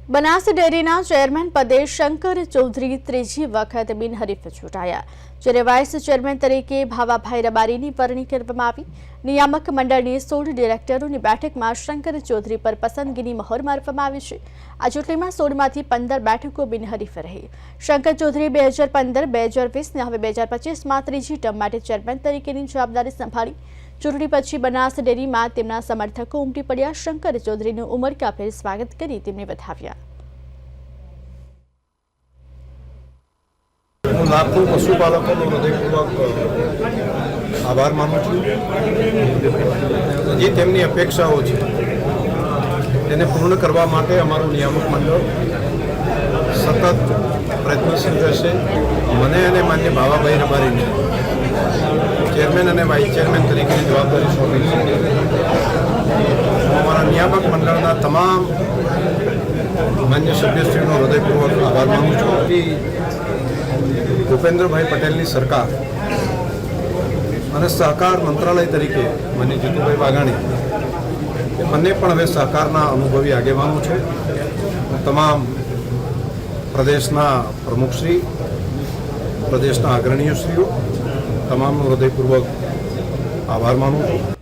બનાસ ડેરીના ચેરમેન પદે શંકર ચૌધરી ત્રીજી વખત બિનહરીફ ચૂંટાયા, જ્યારે વાઇસ ચેરમેન તરીકે ભાવાભાઈ રબારીની વરણી કરવામાં આવી। નિયામક મંડળની 16 ડિરેક્ટરોની બેઠકમાં શંકર ચૌધરી પર પસંદગીની મહોર મારવામાં આવી છે। આ ચૂંટણીમાં 16માંથી 15 બેઠકો બિનહરીફ રહી। શંકર ચૌધરીએ 2015-2020 અને હવે 2025માં ત્રીજી ટર્મ માટે ચેરમેન તરીકેની જવાબદારી સંભાળી। ચૂંટણી પછી બનાસ ડેરીમાં તેમના સમર્થકો ઉમટી પડ્યા। શંકર ચૌધરીનું ઉમળકાભેર સ્વાગત કરી તેમને વધાવ્યા। હું લાખો પશુપાલકોનો હૃદયપૂર્વક આભાર માનું છું। જે તેમની અપેક્ષાઓ છે તેને પૂર્ણ કરવા માટે અમારું નિયામક મંડળ સતત પ્રયત્નશીલ રહેશે। મને અને માન્ય ભાવાભાઈ રબારીને ચેરમેન અને વાઇસ ચેરમેન તરીકેની જવાબદારી સોંપી છે। અમારા નિયામક મંડળના તમામ માન્ય સભ્યશ્રીનો હૃદયપૂર્વક આભાર માનું છું। ભૂપેન્દ્રભાઈ પટેલની સરકાર અને સહકાર મંત્રાલય તરીકે માન્ય જીતુભાઈ વાઘાણી એ બંને પણ હવે સહકારના અનુભવી આગેવાનો છે। તમામ પ્રદેશના પ્રમુખશ્રી, પ્રદેશના અગ્રણીયશ્રીઓ તમામનો હૃદયપૂર્વક આભાર માનું છું।